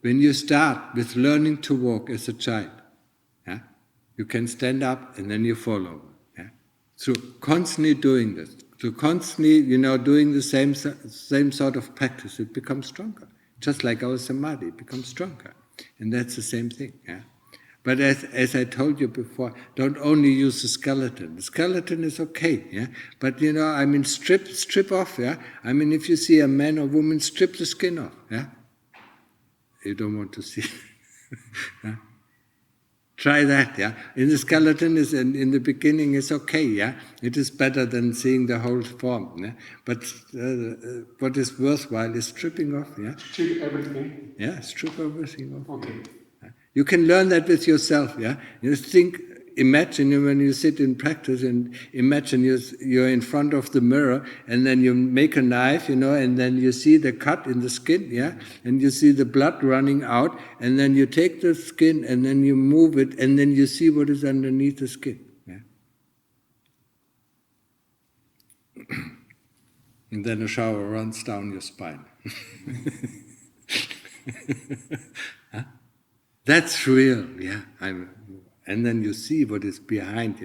you start with learning to walk as a child, yeah, you can stand up and then you fall over. So constantly doing this, to constantly, doing the same sort of practice, it becomes stronger. Just like our samadhi becomes stronger. And that's the same thing, yeah. But as I told you before, don't only use the skeleton. The skeleton is okay, yeah. But strip off, yeah. If you see a man or woman, strip the skin off, yeah. You don't want to see. Yeah? Try that, yeah. In the skeleton in the beginning is okay, yeah. It is better than seeing the whole form, yeah. But what is worthwhile is stripping off, yeah. Strip everything. Yeah, strip everything off. Okay. You can learn that with yourself, yeah. Imagine when you sit in practice and imagine you're in front of the mirror and then you make a knife, and then you see the cut in the skin, yeah, and you see the blood running out, and then you take the skin and then you move it, and then you see what is underneath the skin, yeah. And then a shower runs down your spine. Huh? That's real, yeah. And then you see what is behind,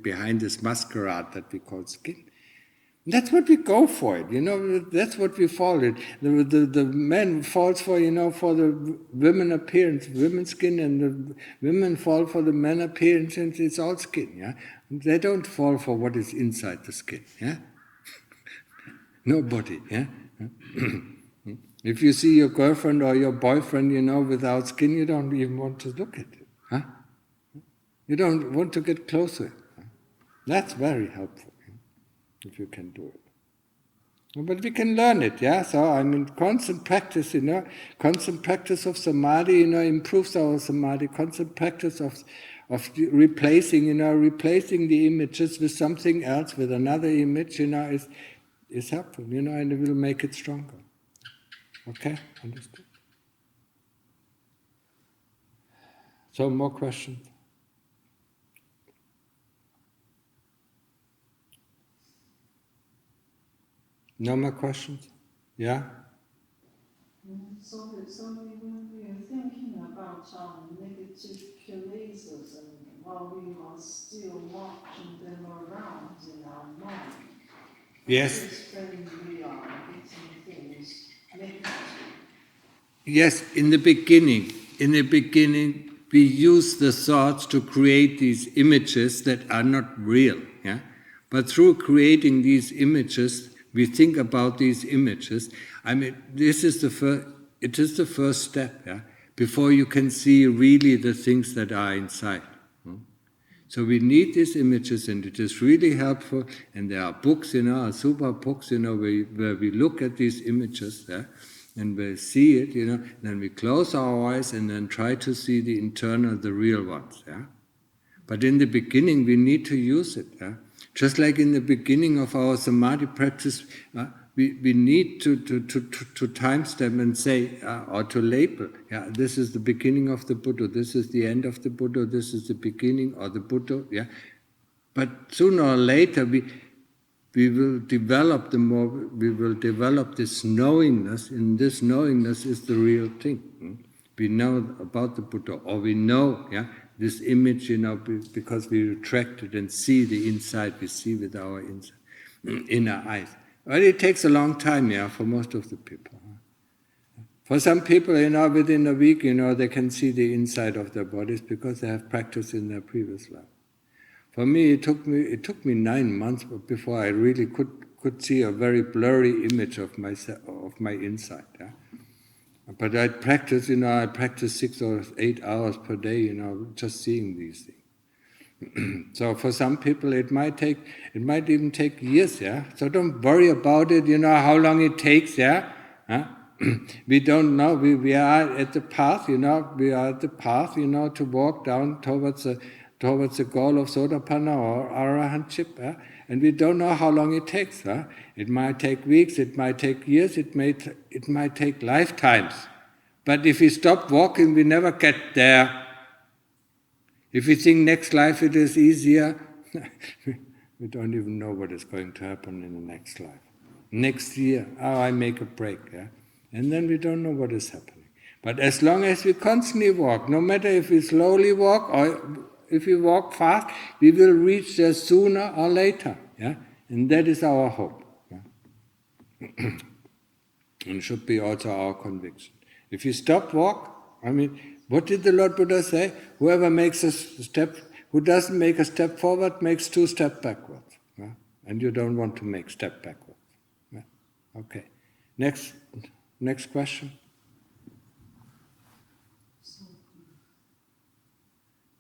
behind this masquerade that we call skin. That's what we go for it, that's what we fall it. The man falls for, for the women appearance, women's skin, and the women fall for the men appearance, and it's all skin, yeah. They don't fall for what is inside the skin, yeah. Nobody, yeah. If you see your girlfriend or your boyfriend, without skin, you don't even want to look at it, huh? You don't want to get closer. That's very helpful, if you can do it. But we can learn it, yeah? So, constant practice, constant practice of samadhi, improves our samadhi. Constant practice of replacing, replacing the images with something else, with another image, is helpful, and it will make it stronger. Okay, understood? So, more questions? No more questions? Yeah? So when we are thinking about negative criticism, while we are still watching them around in our mind, Yes. when we are getting things negative. Yes, in the beginning, we use the thoughts to create these images that are not real, yeah? But through creating these images, we think about these images. This is it is the first step, yeah? Before you can see really the things that are inside. So we need these images, and it is really helpful. And there are books, super books, where we look at these images, yeah? And we see it, then we close our eyes and then try to see the internal, the real ones, yeah? But in the beginning, we need to use it, yeah? Just like in the beginning of our samadhi practice, we need to timestamp and say, or to label, yeah, this is the beginning of the Buddha, this is the end of the Buddha, this is the beginning of the Buddha, yeah? But sooner or later, we will develop this knowingness, and this knowingness is the real thing. We know about the Buddha, or we know, yeah, this image, because we retract it and see the inside, we see with our inner eyes. But it takes a long time, yeah, for most of the people. For some people, within a week, they can see the inside of their bodies because they have practiced in their previous life. For me, it took me 9 months before I really could see a very blurry image of myself, of my inside. Yeah? But I practice 6 or 8 hours per day, just seeing these things. So for some people, it might even take years. Yeah. So don't worry about it. How long it takes. Yeah. Huh? We don't know. We are at the path. We are at the path. To walk down towards the goal of Sotapanna or Arahantship, and we don't know how long it takes. It might take weeks, it might take years, it might take lifetimes. But if we stop walking, we never get there. If we think next life it is easier, we don't even know what is going to happen in the next life. Next year, I make a break, and then we don't know what is happening. But as long as we constantly walk, no matter if we slowly walk or if we walk fast, we will reach there sooner or later. Yeah? And that is our hope. Yeah? And should be also our conviction. If you stop walk, I mean, what did the Lord Buddha say? Whoever makes a step, who doesn't make a step forward, makes 2 steps backwards. Yeah? And you don't want to make step backwards. Yeah? Okay. Next question.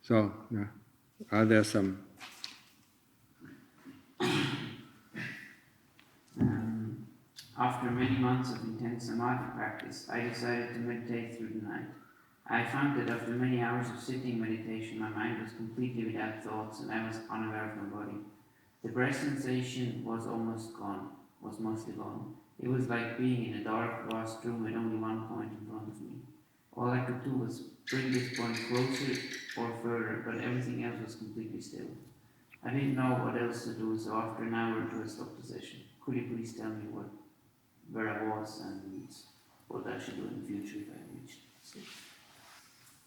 So, yeah. Are there some? After many months of intense samadhi practice, I decided to meditate through the night. I found that after many hours of sitting meditation, my mind was completely without thoughts and I was unaware of my body. The breath sensation was mostly gone. It was like being in a dark, vast room with only one point in front of me. All I could do was bring this point closer or further, but everything else was completely still. I didn't know what else to do, so after an hour into a stop position, could you please tell me where I was and what I should do in the future if I reached sleep?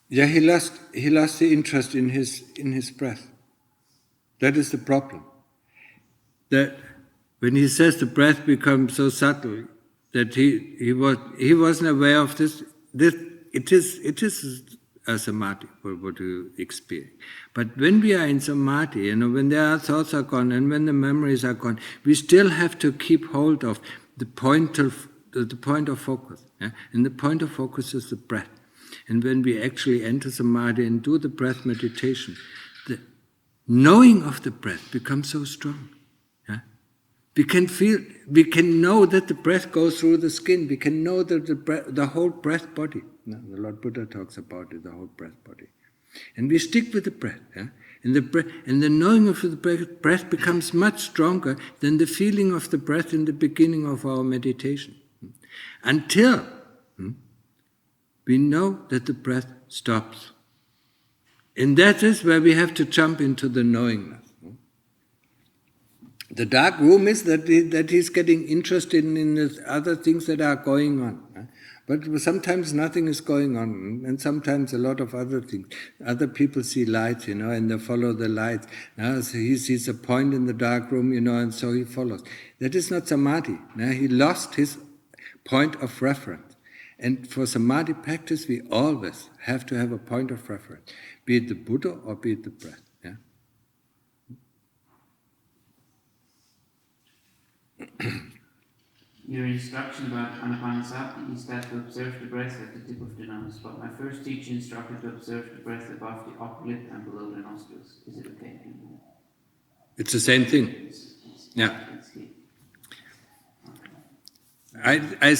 Yeah, he lost the interest in his breath. That is the problem. That when he says the breath becomes so subtle that he wasn't aware of this. It is a samadhi, what you experience. But when we are in samadhi, when their thoughts are gone and when the memories are gone, we still have to keep hold of the point of focus. Yeah? And the point of focus is the breath. And when we actually enter samadhi and do the breath meditation, the knowing of the breath becomes so strong. Yeah? We can know that the breath goes through the skin. We can know that the whole breath body. No, the Lord Buddha talks about it, the whole breath body. And we stick with the breath. Yeah? And the knowing of the breath becomes much stronger than the feeling of the breath in the beginning of our meditation. Until we know that the breath stops. And that is where we have to jump into the knowingness. The dark room is that he's getting interested in the other things that are going on. But sometimes nothing is going on, and sometimes a lot of other things. Other people see lights, and they follow the lights. So he sees a point in the dark room, and so he follows. That is not samadhi. He lost his point of reference. And for samadhi practice, we always have to have a point of reference, be it the Buddha or be it the breath. Yeah? Your instruction about anapanasati is that to observe the breath at the tip of the nose, but my first teacher instructed to observe the breath above the upper lip and below the nostrils. Is it okay? It's the same thing. Yeah. I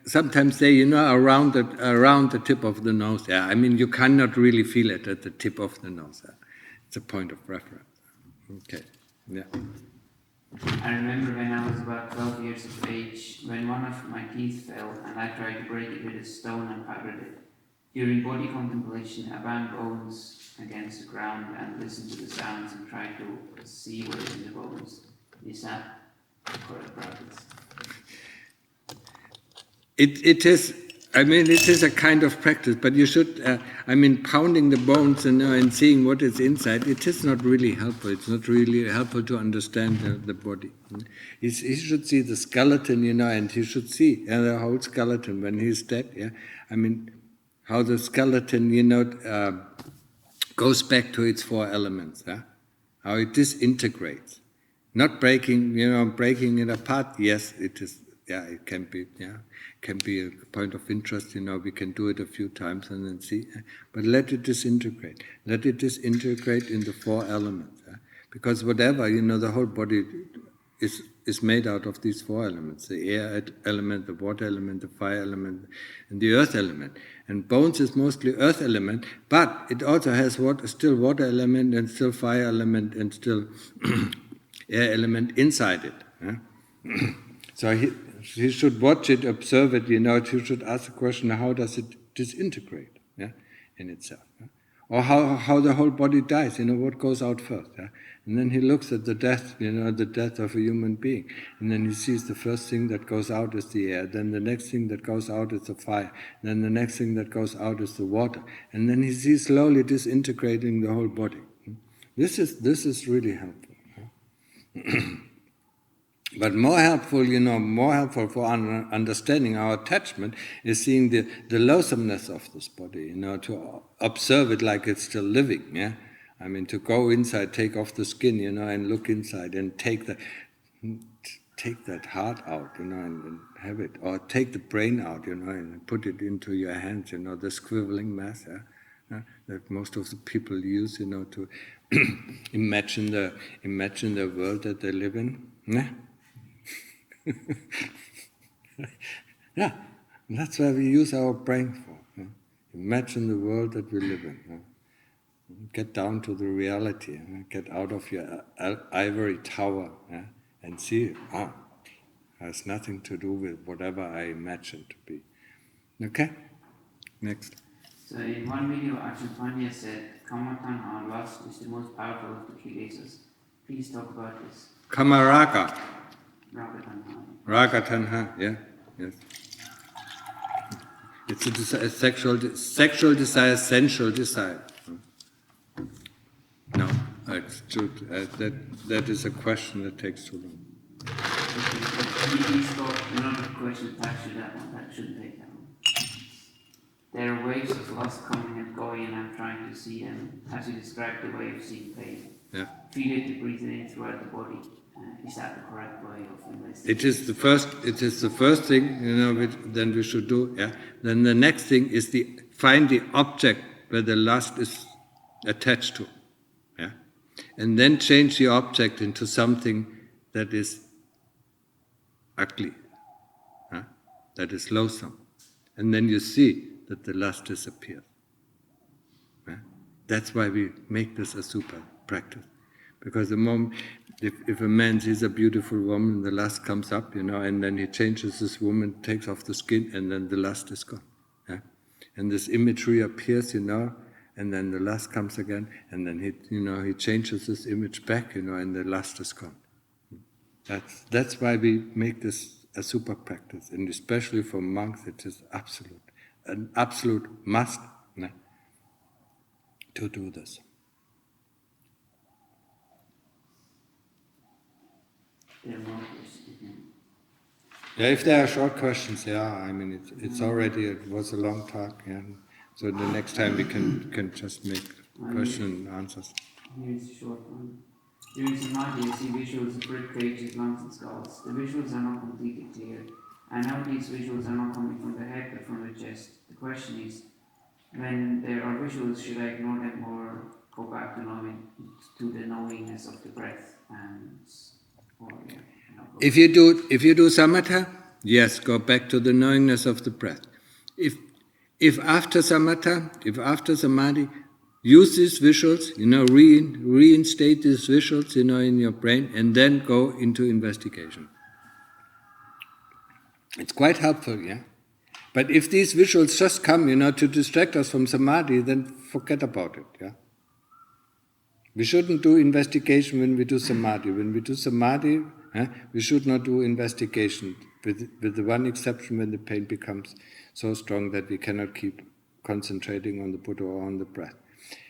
sometimes say, around the tip of the nose. Yeah, I mean, you cannot really feel it at the tip of the nose. It's a point of reference. Okay. Yeah. I remember when I was about 12 years of age, when one of my teeth fell and I tried to break it with a stone and powdered it. During body contemplation, I banged bones against the ground and listened to the sounds and tried to see what is in the bones. Is that correct practice? It is a kind of practice, but you should, pounding the bones and seeing what is inside, it is not really helpful. It's not really helpful to understand the body. He should see the skeleton, and he should see the whole skeleton when he's dead. Yeah, how the skeleton, goes back to its 4 elements. Yeah? How it disintegrates, not breaking it apart. Yes, it is. Yeah, it can be. Yeah. Can be a point of interest, we can do it a few times and then see. But let it disintegrate. Let it disintegrate in the 4 elements. Because whatever, the whole body is made out of these 4 elements. The air element, the water element, the fire element, and the earth element. And bones is mostly earth element, but it also has still water element and still fire element and still air element inside it. So he should watch it, observe it, he should ask the question, how does it disintegrate in itself? Or how the whole body dies, what goes out first. Yeah? And then he looks at the death, the death of a human being. And then he sees the first thing that goes out is the air. Then the next thing that goes out is the fire. Then the next thing that goes out is the water. And then he sees slowly disintegrating the whole body. This is really helpful. Yeah? But more helpful for understanding our attachment is seeing the loathsomeness of this body, to observe it like it's still living, yeah? I mean, to go inside, take off the skin, and look inside and take that heart out, and have it, or take the brain out, and put it into your hands, the squiveling mass, yeah? That most of the people use, to imagine the world that they live in, yeah? Yeah, that's why we use our brain for. Yeah? Imagine the world that we live in. Yeah? Get down to the reality. Yeah? Get out of your ivory tower, yeah? And see, has nothing to do with whatever I imagine to be. Okay? Next. So in one video, Ajahn Panya said, Kamatanha, lust, is the most powerful of the kilesas. Please talk about this. Kamaraga. Raga Tanha, yeah, yes. It's a sexual desire, sensual desire. No, it's true. That is a question that takes too long. Please thought another question attached to that one. That shouldn't take that long. There are waves of lust coming and going, and I'm trying to see them as you described the way of seeing pain. Yeah. Feel it to breathe it in throughout the body. Is that the correct way of investigating? It is the first thing, then we should do, yeah. Then the next thing is find the object where the lust is attached to. Yeah. And then change the object into something that is ugly. Yeah? That is loathsome. And then you see that the lust disappears. Yeah? That's why we make this a super practice. Because the moment, if a man sees a beautiful woman, the lust comes up, and then he changes this woman, takes off the skin, and then the lust is gone. Yeah? And this imagery appears, and then the lust comes again, and then he changes this image back, and the lust is gone. That's why we make this a super practice, and especially for monks, it is an absolute must to do this. Yeah, if there are short questions, I mean, it was a long talk, yeah. So the next time we can just make question and answers. Here's a short one. During Samadhi, I see visuals of rib cages, lungs and skulls. The visuals are not completely clear. I know these visuals are not coming from the head but from the chest. The question is, when there are visuals, should I ignore them or go back to the knowingness of the breath If you do samatha, yes, go back to the knowingness of the breath. If after samatha, if after samadhi, use these visuals, reinstate these visuals, in your brain, and then go into investigation. It's quite helpful, yeah. But if these visuals just come, to distract us from samadhi, then forget about it, yeah. We shouldn't do investigation when we do samadhi. When we do samadhi, we should not do investigation, with the one exception when the pain becomes so strong that we cannot keep concentrating on the Buddha or on the breath.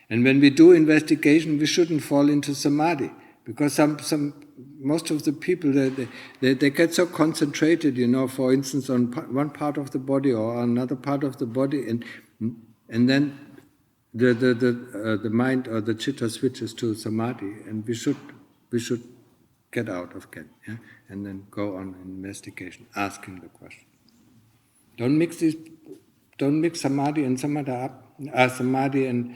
And when we do investigation, we shouldn't fall into samadhi, because most of the people they get so concentrated, for instance, on one part of the body or another part of the body, and then the mind or the chitta switches to samadhi, and we should get out of Ken, yeah? And then go on investigation, asking the question. Don't mix samadhi and samatha up, samadhi and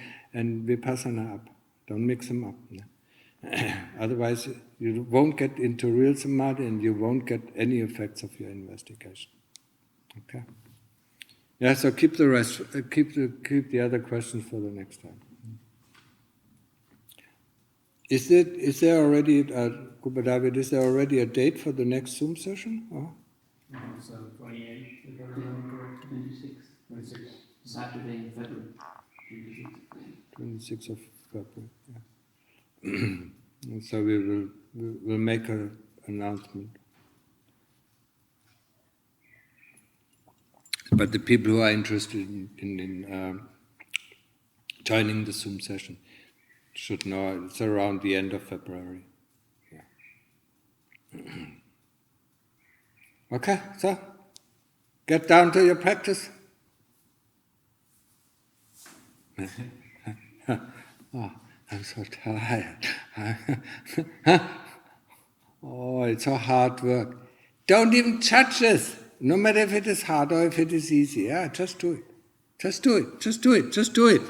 vipassana up. Don't mix them up. Yeah? Otherwise, you won't get into real samadhi and you won't get any effects of your investigation. Okay? Yeah, so keep the rest, keep the other questions for the next time. Is there already, Kupa David, is there already a date for the next Zoom session? Or? No, so 28th, if I remember correctly. 26th. Saturday in February. 26th of February. 26th of February. Yeah. So we'll make an announcement. But the people who are interested in joining the Zoom session should know it's around the end of February. Yeah. Okay, so get down to your practice. Oh, I'm so tired. Oh, it's so hard work. Don't even judge this. No matter if it is hard or if it is easy. Yeah, just do it. Just do it. Just do it. Just do it.